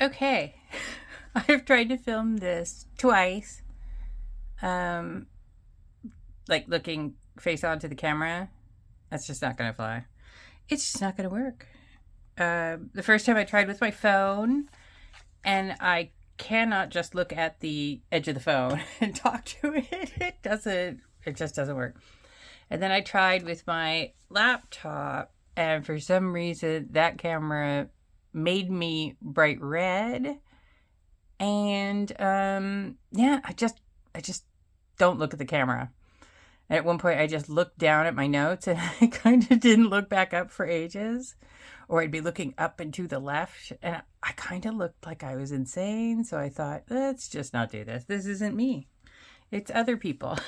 Okay, I've tried to film this twice, um, like looking face on to the camera. That's just not gonna fly. It's just not gonna work. The first time I tried with my phone, and I cannot just look at the edge of the phone and talk to it. It doesn't. It just doesn't work. And then I tried with my laptop, and for some reason, that camera made me bright red. And yeah, I just don't look at the camera. And at one point, I just looked down at my notes, and I kind of didn't look back up for ages. Or I'd be looking up and to the left, and I kind of looked like I was insane. So I thought, let's just not do this. This isn't me. It's other people,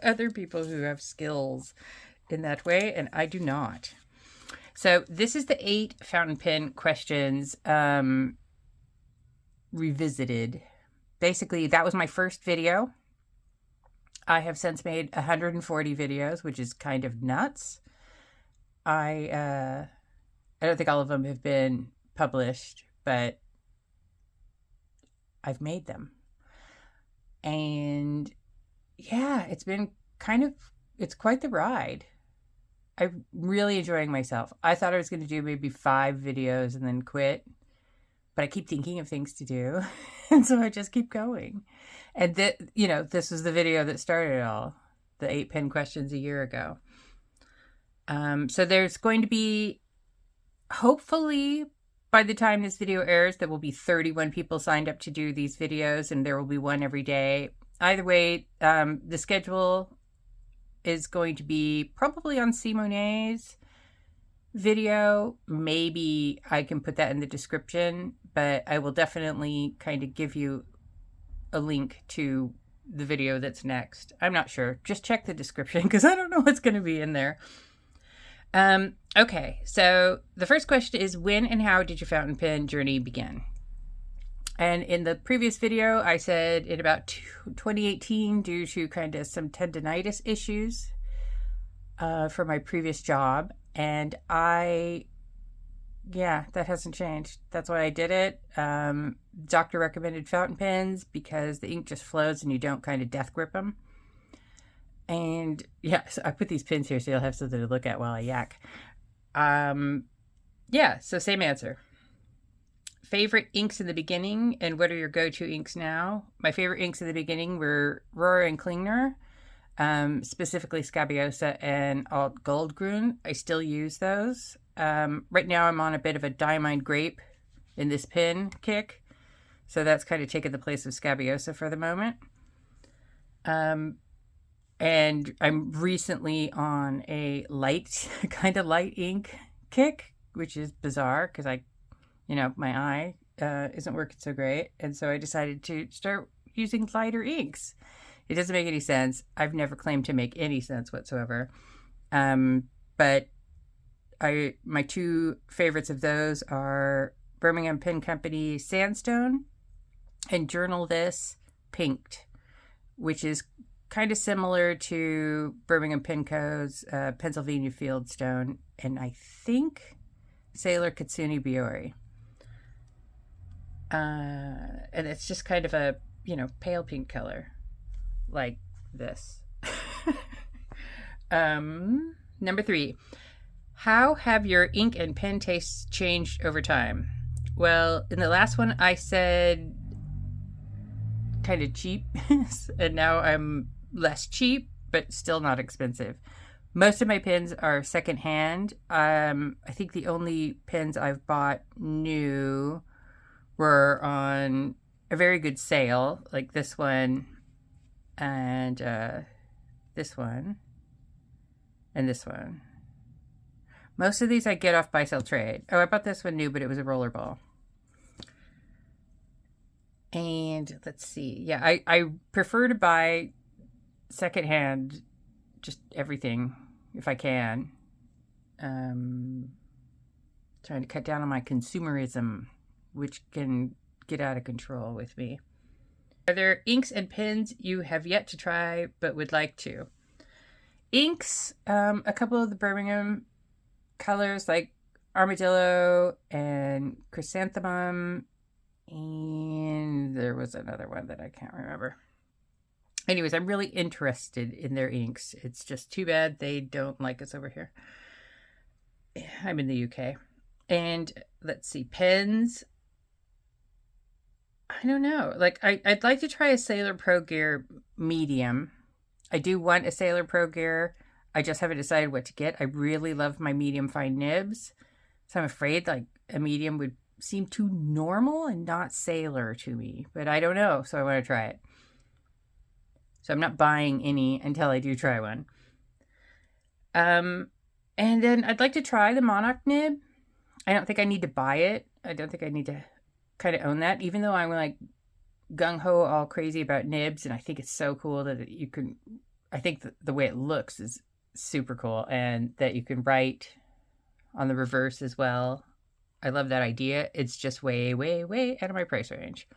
other people who have skills in that way, and I do not. So this is the 8 fountain pen questions revisited. Basically, that was my first video. I have since made 140 videos, which is kind of nuts. I don't think all of them have been published, but I've made them. And yeah, it's quite the ride. I'm really enjoying myself. I thought I was going to do maybe 5 videos and then quit, but I keep thinking of things to do. And so I just keep going. And this was the video that started it all, the 8 pen questions a year ago. So there's going to be, hopefully, by the time this video airs, there will be 31 people signed up to do these videos, and there will be one every day. Either way, the schedule is going to be probably on Simone's video. Maybe I can put that in the description, but I will definitely kind of give you a link to the video that's next. I'm not sure. Just check the description because I don't know what's going to be in there. Okay, so the first question is, when and how did your fountain pen journey begin? And in the previous video, I said in about 2018, due to kind of some tendonitis issues for my previous job. And that hasn't changed. That's why I did it. Doctor recommended fountain pens because the ink just flows and you don't kind of death grip them. And yeah, so I put these pins here so you'll have something to look at while I yak. So same answer. Favorite inks in the beginning, and what are your go-to inks now? My favorite inks in the beginning were Rohrer and Klingner, specifically Scabiosa and Alt Goldgrün. I still use those. Right now I'm on a bit of a Diamine Grape in this pen kick, so that's kind of taken the place of Scabiosa for the moment. And I'm recently on a kind of light ink kick, which is bizarre because my eye isn't working so great. And so I decided to start using lighter inks. It doesn't make any sense. I've never claimed to make any sense whatsoever. But my 2 favorites of those are Birmingham Pen Company Sandstone and Journal This Pinked, which is kind of similar to Birmingham Pen Co.'s Pennsylvania Fieldstone, and I think Sailor Kitsune Biori. And it's just kind of a, pale pink color, like this. Number 3. How have your ink and pen tastes changed over time? Well, in the last one, I said kind of cheap, and now I'm less cheap, but still not expensive. Most of my pens are secondhand. I think the only pens I've bought new were on a very good sale, like this one, and this one, and this one. Most of these I get off buy sell trade. Oh, I bought this one new, but it was a rollerball. And let's see. Yeah, I prefer to buy secondhand, just everything if I can. Trying to cut down on my consumerism, which can get out of control with me. Are there inks and pens you have yet to try but would like to? Inks, a couple of the Birmingham colors like armadillo and chrysanthemum, and there was another one that I can't remember. Anyways, I'm really interested in their inks. It's just too bad they don't like us over here. I'm in the UK. And let's see, pens. I don't know. Like, I'd like to try a Sailor Pro Gear medium. I do want a Sailor Pro Gear. I just haven't decided what to get. I really love my medium fine nibs. So I'm afraid like a medium would seem too normal and not Sailor to me. But I don't know, so I want to try it. So I'm not buying any until I do try one. And then I'd like to try the Monarch nib. I don't think I need to buy it. I don't think I need to kind of own that, even though I'm like gung-ho all crazy about nibs, and I think it's so cool that you can, I think the way it looks is super cool, and that you can write on the reverse as well. I love that idea. It's just way, way, way out of my price range.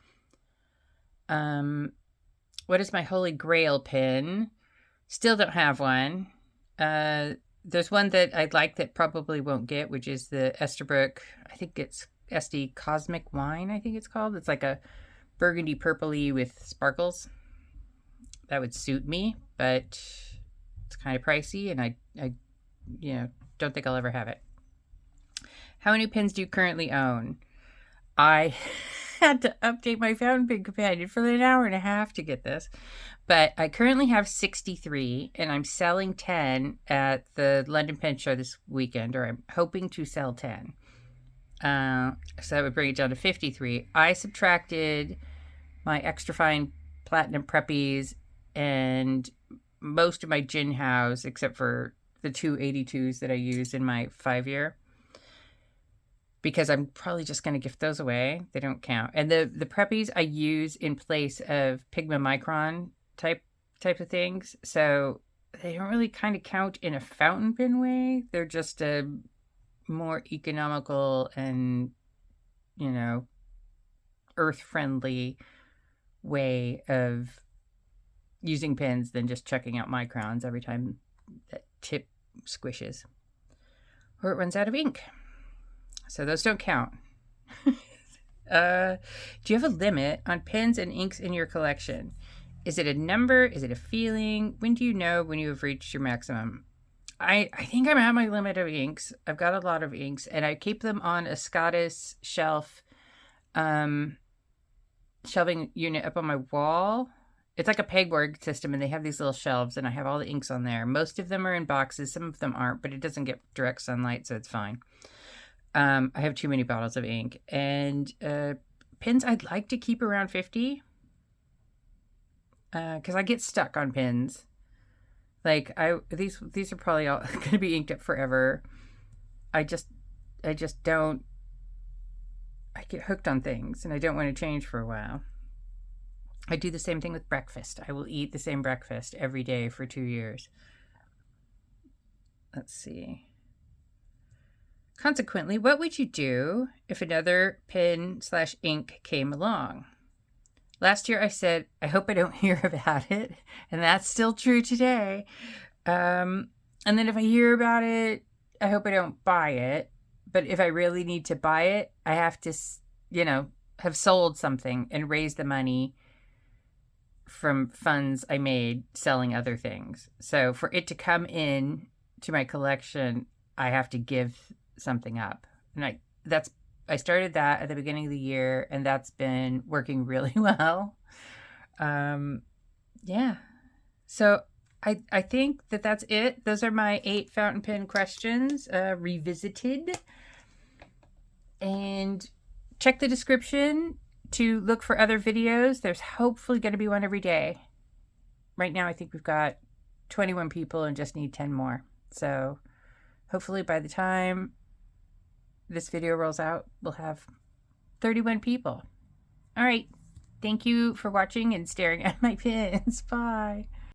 What is my Holy Grail pen? Still don't have one. There's one that I'd like that probably won't get, which is the Esterbrook. I think it's SD Cosmic Wine, I think it's called. It's like a burgundy purpley with sparkles. That would suit me, but it's kind of pricey, and I don't think I'll ever have it. How many pens do you currently own? I had to update my fountain pen companion for an hour and a half to get this. But I currently have 63, and I'm selling 10 at the London Pen Show this weekend, or I'm hoping to sell 10. So that would bring it down to 53. I subtracted my extra fine platinum preppies and most of my Jinhaos, except for the 282s that I used in my 5-year. Because I'm probably just going to gift those away. They don't count. And the preppies I use in place of Pigma Micron type of things. So they don't really kind of count in a fountain pen way. They're just a more economical and, earth-friendly way of using pens than just checking out microns every time that tip squishes. Or it runs out of ink. So those don't count. Do you have a limit on pens and inks in your collection? Is it a number? Is it a feeling? When do you know when you have reached your maximum? I think I'm at my limit of inks. I've got a lot of inks, and I keep them on a Scottish shelf, shelving unit up on my wall. It's like a pegboard system, and they have these little shelves, and I have all the inks on there. Most of them are in boxes. Some of them aren't, but it doesn't get direct sunlight, so it's fine. I have too many bottles of ink. And pens I'd like to keep around 50. Because I get stuck on pens. Like, these are probably all going to be inked up forever. I just don't... I get hooked on things, and I don't want to change for a while. I do the same thing with breakfast. I will eat the same breakfast every day for 2 years. Let's see. Consequently, what would you do if another pen/ink came along? Last year I said, I hope I don't hear about it. And that's still true today. And then if I hear about it, I hope I don't buy it. But if I really need to buy it, I have to, have sold something and raised the money from funds I made selling other things. So for it to come in to my collection, I have to give something up. And I started that at the beginning of the year, and that's been working really well. Yeah. So I think that's it. Those are my 8 fountain pen questions revisited. And check the description to look for other videos. There's hopefully going to be one every day. Right now I think we've got 21 people and just need 10 more. So hopefully by the time this video rolls out, we'll have 31 people. All right. Thank you for watching and staring at my pins. Bye.